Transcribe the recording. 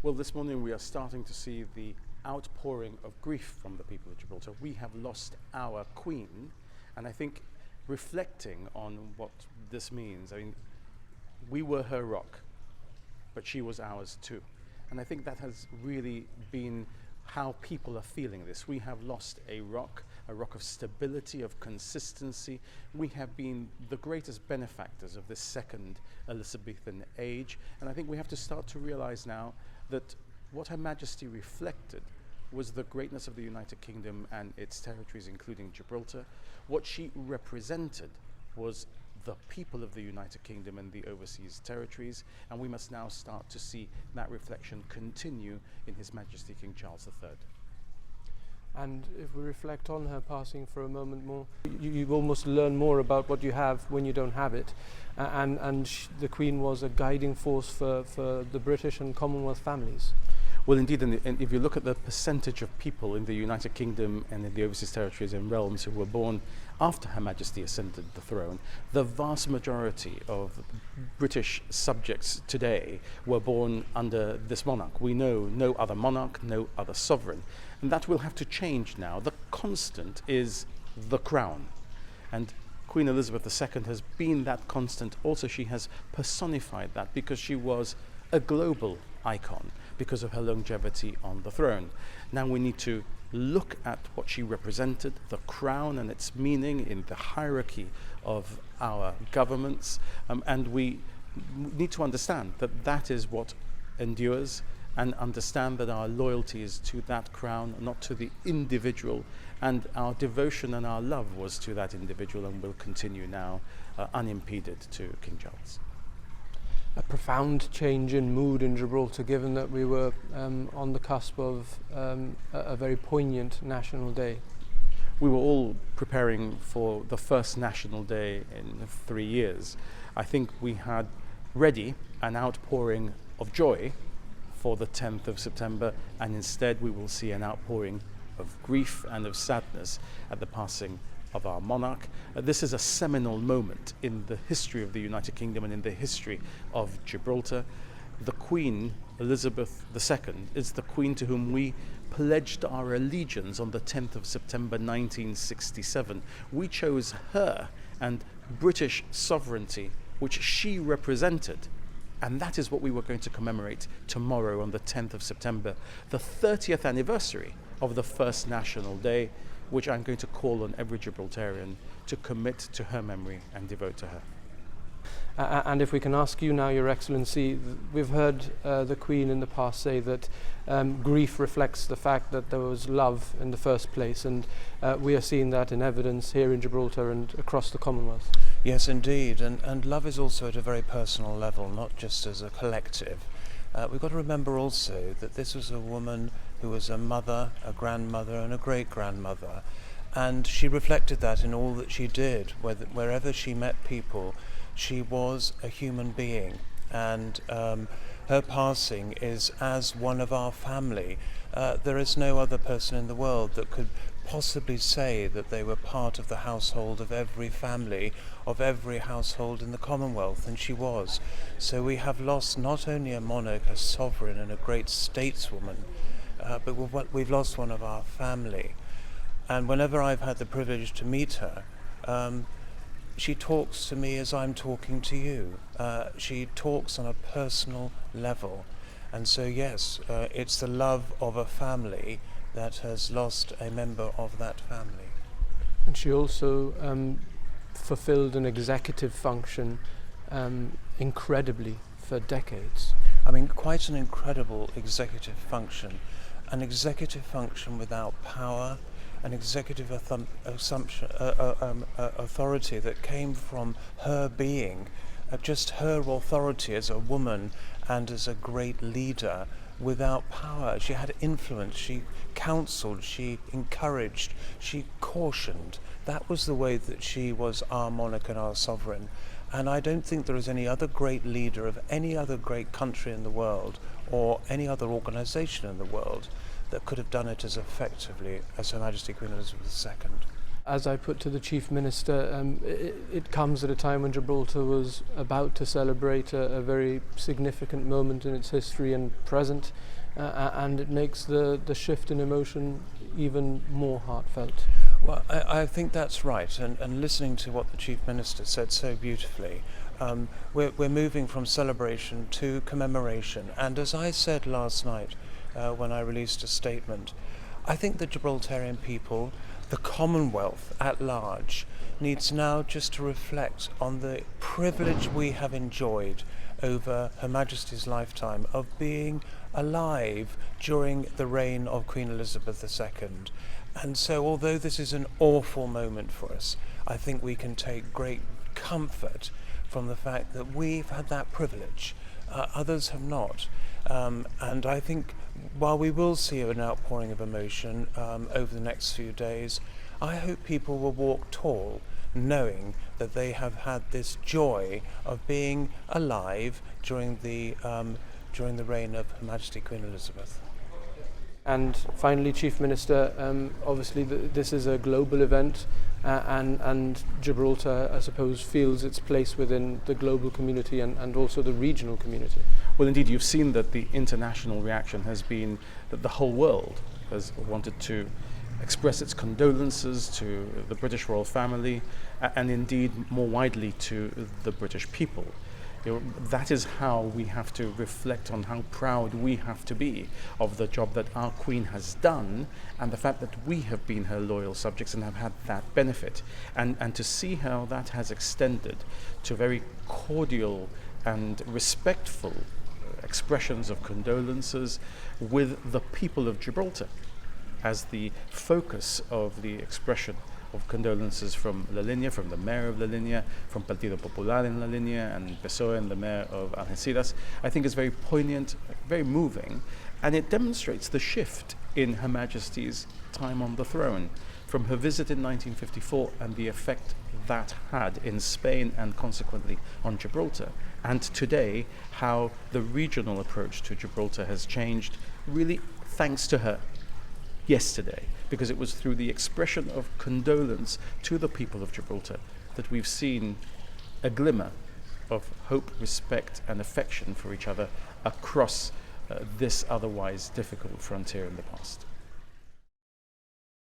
Well, this morning we are starting to see the outpouring of grief from the people of Gibraltar. We have lost our Queen, and I think reflecting on what this means, I mean, we were her rock, but she was ours too. And I think that has really been how people are feeling this. We have lost a rock of stability, of consistency. We have been the greatest benefactors of this second Elizabethan age. And I think we have to start to realize now that what Her Majesty reflected was the greatness of the United Kingdom and its territories, including Gibraltar. What she represented was the people of the United Kingdom and the overseas territories, and we must now start to see that reflection continue in His Majesty King Charles III. And if we reflect on her passing for a moment more, you almost learn more about what you have when you don't have it. The Queen was a guiding force for the British and Commonwealth families. Well, indeed, and if you look at the percentage of people in the United Kingdom and in the overseas territories and realms who were born after Her Majesty ascended the throne, the vast majority of British subjects today were born under this monarch. We know no other monarch, no other sovereign, and that will have to change now. The constant is the crown, and Queen Elizabeth II has been that constant. Also, she has personified that because she was a global icon because of her longevity on the throne. Now we need to look at what she represented, the crown and its meaning in the hierarchy of our governments, and we need to understand that that is what endures, and understand that our loyalty is to that crown, not to the individual, and our devotion and our love was to that individual and will continue now unimpeded to King Charles. A profound change in mood in Gibraltar, given that we were on the cusp of a very poignant National Day. We were all preparing for the first National Day in 3 years. I think we had ready an outpouring of joy for the 10th of September, and instead we will see an outpouring of grief and of sadness at the passing of our monarch. This is a seminal moment in the history of the United Kingdom and in the history of Gibraltar. The Queen, Elizabeth II, is the Queen to whom we pledged our allegiance on the 10th of September 1967. We chose her and British sovereignty, which she represented, and that is what we were going to commemorate tomorrow on the 10th of September, the 30th anniversary of the first National Day, which I'm going to call on every Gibraltarian to commit to her memory and devote to her. And if we can ask you now, Your Excellency, we've heard the Queen in the past say that grief reflects the fact that there was love in the first place, and we are seeing that in evidence here in Gibraltar and across the Commonwealth. Yes, indeed, and love is also at a very personal level, not just as a collective. We've got to remember also that this was a woman who was a mother, a grandmother and a great-grandmother, and she reflected that in all that she did. Wherever she met people, she was a human being, and her passing is as one of our family. There is no other person in the world that could possibly say that they were part of the household of every family, of every household in the Commonwealth, and she was. So we have lost not only a monarch, a sovereign and a great stateswoman, but we've lost one of our family. And whenever I've had the privilege to meet her, she talks to me as I'm talking to you. She talks on a personal level. And so yes, it's the love of a family that has lost a member of that family. And she also fulfilled an executive function incredibly for decades. I mean, quite an incredible executive function. An executive function without power, an executive authority that came from her being, just her authority as a woman and as a great leader, without power. She had influence, she counselled, she encouraged, she cautioned. That was the way that she was our monarch and our sovereign. And I don't think there is any other great leader of any other great country in the world or any other organisation in the world that could have done it as effectively as Her Majesty Queen Elizabeth II. As I put to the Chief Minister, it comes at a time when Gibraltar was about to celebrate a very significant moment in its history and present, and it makes the shift in emotion even more heartfelt. Well, I think that's right, and listening to what the Chief Minister said so beautifully, we're moving from celebration to commemoration, and as I said last night when I released a statement, I think the Gibraltarian people, the Commonwealth at large, needs now just to reflect on the privilege we have enjoyed over Her Majesty's lifetime of being alive during the reign of Queen Elizabeth II. And so although this is an awful moment for us, I think we can take great comfort from the fact that we've had that privilege. Others have not. And I think while we will see an outpouring of emotion over the next few days, I hope people will walk tall, knowing that they have had this joy of being alive during the reign of Her Majesty Queen Elizabeth. And finally, Chief Minister, obviously this is a global event, and Gibraltar, I suppose, feels its place within the global community and also the regional community. Well, indeed, you've seen that the international reaction has been that the whole world has wanted to express its condolences to the British royal family, and indeed more widely to the British people. That is how we have to reflect on how proud we have to be of the job that our Queen has done, and the fact that we have been her loyal subjects and have had that benefit, and to see how that has extended to very cordial and respectful expressions of condolences with the people of Gibraltar as the focus of the expression of condolences from La Línea, from the mayor of La Línea, from Partido Popular in La Línea, and PSOE and the mayor of Algeciras, I think is very poignant, very moving, and it demonstrates the shift in Her Majesty's time on the throne from her visit in 1954 and the effect that had in Spain and consequently on Gibraltar, and today how the regional approach to Gibraltar has changed, really thanks to her yesterday, because it was through the expression of condolence to the people of Gibraltar that we've seen a glimmer of hope, respect and affection for each other across this otherwise difficult frontier in the past.